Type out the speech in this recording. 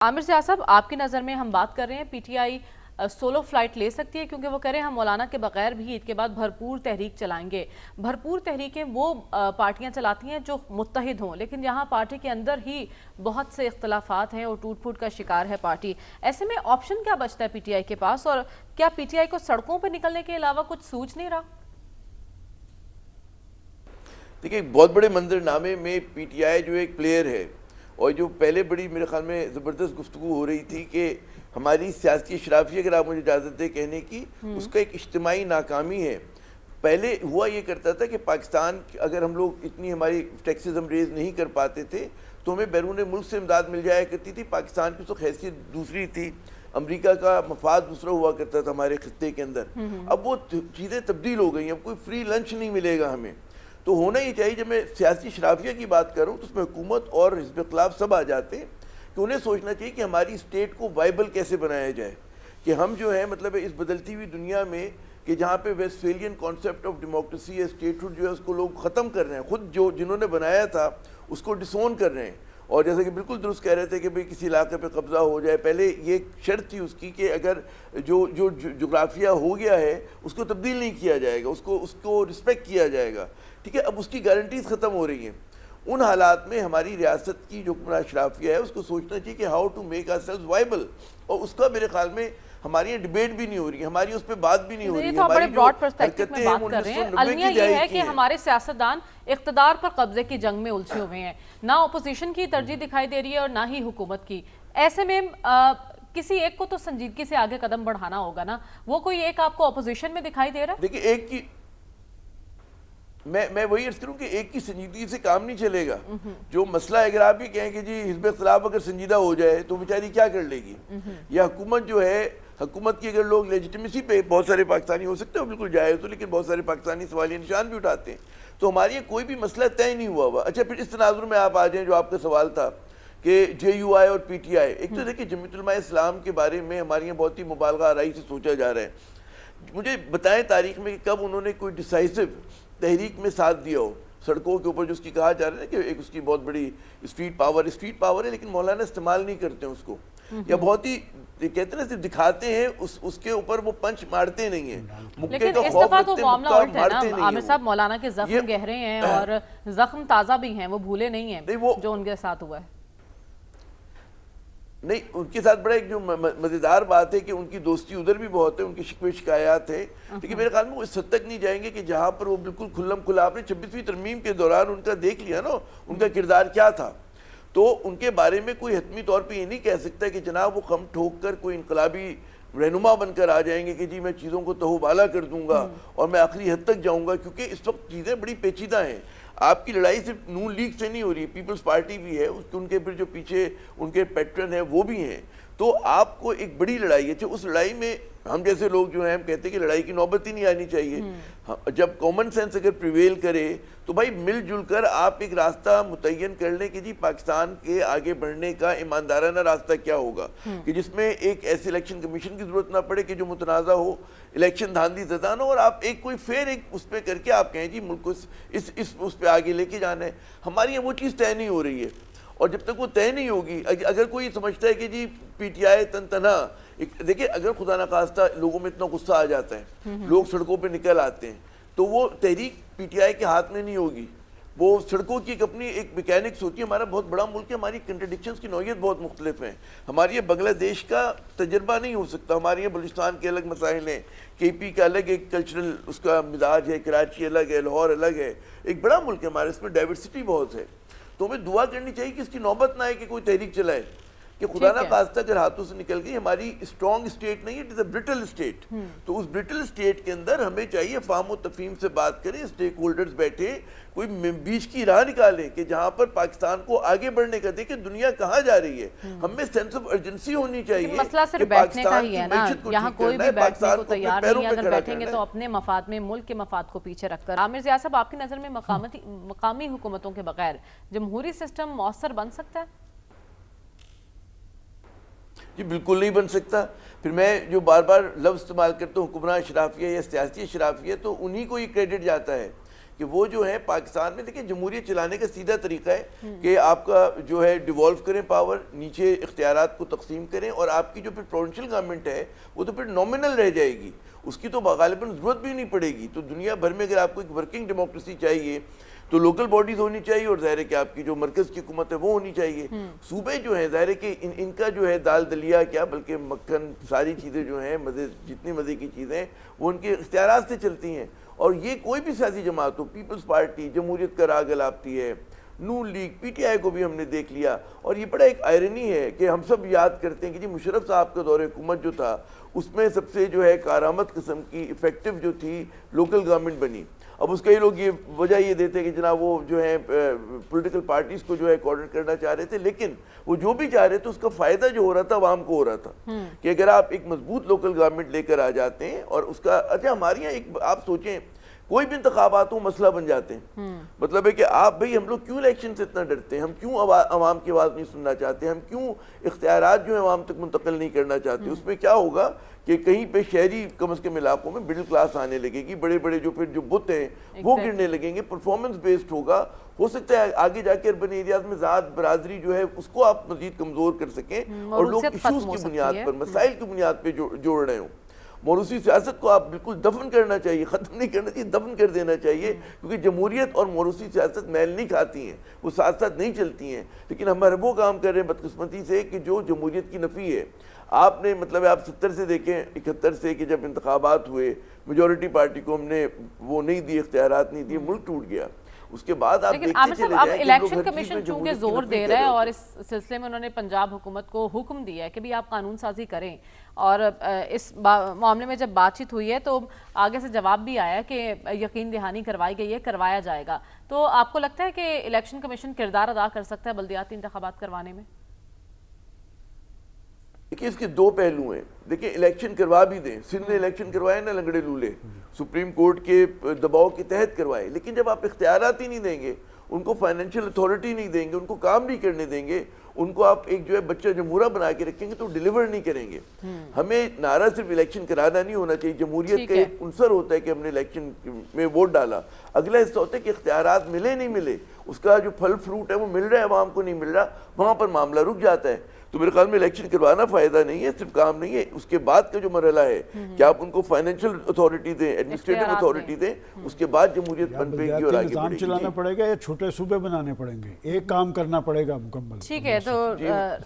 عامر سیاح صاحب، آپ کی نظر میں ہم بات کر رہے ہیں پی ٹی آئی سولو فلائٹ لے سکتی ہے، کیونکہ وہ کہہ رہے ہیں ہم مولانا کے بغیر بھی عید کے بعد بھرپور تحریک چلائیں گے۔ بھرپور تحریکیں وہ پارٹیاں چلاتی ہیں جو متحد ہوں، لیکن یہاں پارٹی کے اندر ہی بہت سے اختلافات ہیں اور ٹوٹ پھوٹ کا شکار ہے پارٹی۔ ایسے میں آپشن کیا بچتا ہے پی ٹی آئی کے پاس، اور کیا پی ٹی آئی کو سڑکوں پہ نکلنے کے علاوہ کچھ سوچ نہیں رہا؟ دیکھیں، ایک بہت بڑے منظرنامے میں پی ٹی آئی جو ایک پلیئر ہے، اور جو پہلے بڑی میرے خیال میں زبردست گفتگو ہو رہی تھی کہ ہماری سیاسی اشرافیہ، اگر آپ مجھے اجازت دیں کہنے کی، اس کا ایک اجتماعی ناکامی ہے۔ پہلے ہوا یہ کرتا تھا کہ پاکستان اگر ہم لوگ اتنی ہماری ٹیکسز ہم ریز نہیں کر پاتے تھے تو ہمیں بیرون ملک سے امداد مل جایا کرتی تھی۔ پاکستان کی تو حیثیت دوسری تھی، امریکہ کا مفاد دوسرا ہوا کرتا تھا ہمارے خطے کے اندر۔ اب وہ چیزیں تبدیل ہو گئی ہیں، اب کوئی فری لنچ نہیں ملے گا ہمیں۔ تو ہونا یہ چاہیے، جب میں سیاسی اشرافیہ کی بات کروں تو اس میں حکومت اور حزب اختلاف سب آ جاتے ہیں کہ انہیں سوچنا چاہیے کہ ہماری اسٹیٹ کو وائبل کیسے بنایا جائے، کہ ہم جو ہے مطلب اس بدلتی ہوئی دنیا میں کہ جہاں پہ ویسٹفیلین کانسیپٹ آف ڈیموکریسی یا اسٹیٹ ہوڈ جو ہے اس کو لوگ ختم کر رہے ہیں، خود جو جنہوں نے بنایا تھا اس کو ڈسون کر رہے ہیں۔ اور جیسا کہ بالکل درست کہہ رہے تھے کہ کسی علاقے پہ قبضہ ہو جائے، پہلے یہ شرط تھی اس کی کہ اگر جو جغرافیہ ہو گیا ہے اس کو تبدیل نہیں کیا جائے گا، اس کو رسپیکٹ کیا جائے گا، ٹھیک ہے۔ اب اس کی گارنٹیز ختم ہو رہی ہیں۔ ان حالات میں ہماری ریاست کی جو حکمراں اشرافیہ ہے اس کو سوچنا چاہیے کہ how to make our sales viable, اور اس کا میرے خیال میں ہماری ڈیبیٹ بھی نہیں ہو رہی ہے، ہماری اس پہ بات بھی نہیں ہو رہی ہے۔ یہ تو بڑے براڈ پرسپیکٹو میں بات کر رہے ہیں۔ المیہ یہ ہے کہ ہمارے سیاستدان اقتدار پر قبضے کی جنگ میں الجھے ہوئے ہیں، نہ اپوزیشن کی ترجیح دکھائی دے رہی ہے اور نہ ہی حکومت کی۔ ایسے میں کسی ایک کو تو سنجیدگی سے آگے قدم بڑھانا ہوگا نا۔ وہ کوئی ایک آپ کو اپوزیشن میں دکھائی دے رہا ہے؟ دیکھیں، ایک کی میں وہی عرض کروں کہ ایک کی سنجیدگی سے کام نہیں چلے گا۔ جو مسئلہ ہے، اگر آپ یہ کہیں کہ جی حزب اختلاف اگر سنجیدہ ہو جائے تو بیچاری کیا کر لے گی، یا حکومت جو ہے، حکومت کی اگر لوگ لیجیٹمیسی پہ بہت سارے پاکستانی ہو سکتے ہیں وہ بالکل جائز ہو، لیکن بہت سارے پاکستانی سوالیہ نشان بھی اٹھاتے ہیں، تو ہماری یہ کوئی بھی مسئلہ طے نہیں ہوا ہوا۔ اچھا، پھر اس تناظر میں آپ آ جائیں جو آپ کا سوال تھا کہ جے یو آئی اور پی ٹی آئی۔ ایک تو دیکھیں، جمعیت علماء اسلام کے بارے میں ہمارے یہاں بہت ہی مبالغہ آرائی سے سوچا جا رہا ہے۔ مجھے بتائیں تاریخ میں کہ کب انہوں نے کوئی ڈیسائسو تحریک میں ساتھ دیا ہو سڑکوں کے اوپر، جو اس کی کہا جا رہا ہے کہ ایک اس کی بہت بڑی اسٹریٹ پاور ہے، لیکن مولانا استعمال نہیں کرتے ہیں اس کو، یا بہت ہی کہتے ہیں نا صرف دکھاتے ہیں، اس کے اوپر وہ پنچ مارتے نہیں ہیں، لیکن اس دفعہ تو معاملہ الٹ ہے نا عامر صاحب۔ مولانا کے زخم گہرے ہیں اور زخم تازہ بھی ہیں، وہ بھولے نہیں ہیں جو ان کے ساتھ ہوا ہے۔ نہیں، ان کے ساتھ بڑا ایک جو مزیدار بات ہے کہ ان کی دوستی ادھر بھی بہت ہے، ان کی شکوے شکایات ہے، لیکن میرے خیال میں وہ اس حد تک نہیں جائیں گے کہ جہاں پر وہ بالکل کھلم کھلا۔ آپ نے 26ویں ترمیم کے دوران ان کا دیکھ لیا نا، ان کا کردار کیا تھا، تو ان کے بارے میں کوئی حتمی طور پہ یہ نہیں کہہ سکتا کہ جناب وہ خم ٹھوک کر کوئی انقلابی رہنما بن کر آ جائیں گے کہ جی میں چیزوں کو تہو بالا کر دوں گا اور میں آخری حد تک جاؤں گا، کیونکہ اس وقت چیزیں بڑی پیچیدہ ہیں۔ آپ کی لڑائی صرف نون لیگ سے نہیں ہو رہی، پیپلز پارٹی بھی ہے، ان کے پھر جو پیچھے ان کے پیٹرن ہیں وہ بھی ہیں، تو آپ کو ایک بڑی لڑائی ہے۔ اس لڑائی میں ہم جیسے لوگ جو ہیں ہم کہتے ہیں کہ لڑائی کی نوبت ہی نہیں آنی چاہیے۔ جب کامن سینس اگر پریویل کرے تو بھائی مل جل کر آپ ایک راستہ متعین کر لیں کہ جی پاکستان کے آگے بڑھنے کا ایماندارانہ راستہ کیا ہوگا، کہ جس میں ایک ایسے الیکشن کمیشن کی ضرورت نہ پڑے کہ جو متنازع ہو، الیکشن دھاندلی زدہ نہ ہو، اور آپ ایک کوئی فیر ایک اس پہ کر کے آپ کہیں جی ملک کو اس پہ آگے لے کے جانا ہے۔ ہماری یہ وہ چیز طے نہیں ہو رہی ہے، اور جب تک وہ طے نہیں ہوگی، اگر کوئی سمجھتا ہے کہ جی پی ٹی آئی تنہا، دیکھیں اگر خدا نخواستہ لوگوں میں اتنا غصہ آ جاتا ہے، لوگ سڑکوں پہ نکل آتے ہیں، تو وہ تحریک پی ٹی آئی کے ہاتھ میں نہیں ہوگی۔ وہ سڑکوں کی ایک اپنی ایک میکینکس ہوتی ہے۔ ہمارا بہت بڑا ملک ہے، ہماری کنٹرڈکشنز کی نوعیت بہت مختلف ہیں۔ ہماری یہ بنگلہ دیش کا تجربہ نہیں ہو سکتا، ہمارے یہ بلوچستان کے الگ مسائل ہیں، کے پی کا الگ ایک کلچرل اس کا مزاج ہے، کراچی الگ ہے، لاہور الگ ہے، ایک بڑا ملک ہے ہمارا، اس میں ڈائیورسٹی بہت ہے۔ تو ہمیں دعا کرنی چاہیے کہ اس کی نوبت نہ آئے کہ کوئی تحریک چلائے، کہ خدا نہ خواستہ اگر ہاتھوں سے نکل گئی، ہماری اسٹرانگ اسٹیٹ نہیں ہے، it is a brittle state. تو اس برٹل اسٹیٹ کے اندر ہمیں چاہیے فہم و تفہیم سے بات کریں، اسٹیک ہولڈرز بیٹھے، کوئی بیچ کی راہ نکالیں کہ جہاں پر پاکستان کو آگے بڑھنے کا، دیکھیں دنیا کہاں جا رہی ہے، ہمیں سینس آف ارجنسی ہونی چاہیے۔ مسئلہ صرف بیٹھنے کا ہی ہے نا، یہاں کوئی بھی بیٹھنے کو تیار نہیں ہے، اگر بیٹھیں گے تو اپنے مفاد میں، ملک کے مفاد کو پیچھے رکھ کر۔ عامر ضیاء صاحب، آپ کی نظر میں مقامی حکومتوں کے بغیر جمہوری سسٹم مؤثر بن سکتا ہے؟ جی بالکل نہیں بن سکتا۔ پھر میں جو بار بار لفظ استعمال کرتا ہوں حکمراں اشرافیہ یا سیاسی اشرافیہ، تو انہی کو یہ کریڈٹ جاتا ہے کہ وہ جو ہے پاکستان میں دیکھیں جمہوریت چلانے کا سیدھا طریقہ ہے کہ آپ کا جو ہے ڈیوالو کریں پاور، نیچے اختیارات کو تقسیم کریں، اور آپ کی جو پھر پروونشل گورنمنٹ ہے وہ تو پھر نومنل رہ جائے گی، اس کی تو غالباً ضرورت بھی نہیں پڑے گی۔ تو دنیا بھر میں اگر آپ کو ایک ورکنگ ڈیموکریسی چاہیے تو لوکل باڈیز ہونی چاہیے، اور ظاہر ہے کہ آپ کی جو مرکز کی حکومت ہے وہ ہونی چاہیے۔ صوبے جو ہیں ظاہر ہے کہ ان کا جو ہے دال دلیا کیا بلکہ مکھن ساری چیزیں جو ہیں مزے، جتنی مزے کی چیزیں وہ ان کے اختیارات سے چلتی ہیں، اور یہ کوئی بھی سیاسی جماعت ہو، پیپلز پارٹی جمہوریت کا راگ الاپتی ہے، نون لیگ، پی ٹی آئی کو بھی ہم نے دیکھ لیا۔ اور یہ بڑا ایک آئرنی ہے کہ ہم سب یاد کرتے ہیں کہ جی مشرف صاحب کا دور حکومت جو تھا اس میں سب سے جو ہے کارآمد قسم کی افیکٹو جو تھی لوکل گورنمنٹ بنی۔ اب اس کئی لوگ یہ وجہ یہ دیتے ہیں کہ جناب وہ جو ہے پولیٹیکل پارٹیز کو جو ہے کوآرڈینیٹ کرنا چاہ رہے تھے، لیکن وہ جو بھی چاہ رہے تھے اس کا فائدہ جو ہو رہا تھا عوام کو ہو رہا تھا کہ اگر آپ ایک مضبوط لوکل گورنمنٹ لے کر آ جاتے ہیں، اور اس کا اچھا ہمارے یہاں ایک آپ سوچیں کوئی بھی انتخابات ہوں مسئلہ بن جاتے ہیں، مطلب ہے کہ آپ بھئی ہم لوگ کیوں الیکشن سے اتنا ڈرتے ہیں، ہم کیوں عوام کی آواز نہیں سننا چاہتے، ہم کیوں اختیارات جو ہیں عوام تک منتقل نہیں کرنا چاہتے؟ اس میں کیا ہوگا کہ کہیں پہ شہری کم از کم علاقوں میں مڈل کلاس آنے لگے گی، بڑے بڑے جو پھر جو بت ہیں وہ گرنے لگیں گے، پرفارمنس بیسڈ ہوگا، ہو سکتا ہے آگے جا کے اربن ایریاز میں ذات برادری جو ہے اس کو آپ مزید کمزور کر سکیں، اور لوگ ایشوز کی بنیاد پر، مسائل کی بنیاد پہ جوڑ رہے ہوں۔ موروثی سیاست کو آپ بالکل دفن کرنا چاہیے، ختم نہیں کرنا چاہیے، دفن کر دینا چاہیے، کیونکہ جمہوریت اور موروثی سیاست میل نہیں کھاتی ہیں، وہ ساتھ ساتھ نہیں چلتی ہیں۔ لیکن ہم وہ کام کر رہے ہیں بدقسمتی سے کہ جو جمہوریت کی نفی ہے۔ آپ نے مطلب آپ 70 سے دیکھیں، 71 سے کہ جب انتخابات ہوئے میجورٹی پارٹی کو ہم نے وہ نہیں دی، اختیارات نہیں دیے، ملک ٹوٹ گیا۔ اس کے بعد آپ لیکن عامر صاحب اب الیکشن کمیشن چونکہ زور دے رہا ہے اور اس سلسلے میں انہوں نے پنجاب حکومت کو حکم دیا ہے کہ بھی آپ قانون سازی کریں، اور اس معاملے میں جب بات چیت ہوئی ہے تو آگے سے جواب بھی آیا کہ یقین دہانی کروائی گئی ہے، کروایا جائے گا۔ تو آپ کو لگتا ہے کہ الیکشن کمیشن کردار ادا کر سکتا ہے بلدیاتی انتخابات کروانے میں؟ دیکھیں اس کے دو پہلو ہیں۔ دیکھیں الیکشن کروا بھی دیں، سندھ نے الیکشن کروائے نا لنگڑے لولے، سپریم کورٹ کے دباؤ کے تحت کروائے، لیکن جب آپ اختیارات ہی نہیں دیں گے، ان کو فائنینشیل اتھارٹی نہیں دیں گے، ان کو کام نہیں کرنے دیں گے، ان کو آپ ایک جو ہے بچہ جمہورہ بنا کے رکھیں گے تو ڈیلیور نہیں کریں گے۔ ہمیں نعرہ صرف الیکشن کرانا نہیں ہونا چاہیے، جمہوریت کا ایک عنصر ہوتا ہے کہ ہم نے الیکشن میں ووٹ ڈالا، اگلا حصہ ہوتا ہے کہ اختیارات ملے نہیں ملے، اس کا جو پھل فروٹ ہے وہ مل رہا ہے عوام کو نہیں مل رہا، وہاں پر معاملہ رک جاتا ہے۔ تو میرے خیال میں الیکشن کروانا فائدہ نہیں ہے، صرف کام نہیں ہے، اس کے بعد کا جو مرحلہ ہے کہ آپ ان کو فائنینشیل اتھارٹی دیں، ایڈمنسٹریٹو اتھارٹی دیں، اس کے بعد جمہوریت بن پے گی اور آگے نظام چلانا پڑے گا یا چھوٹے صوبے بنانے پڑیں گے، ایک کام کرنا پڑے گا مکمل؟ ٹھیک ہے، تو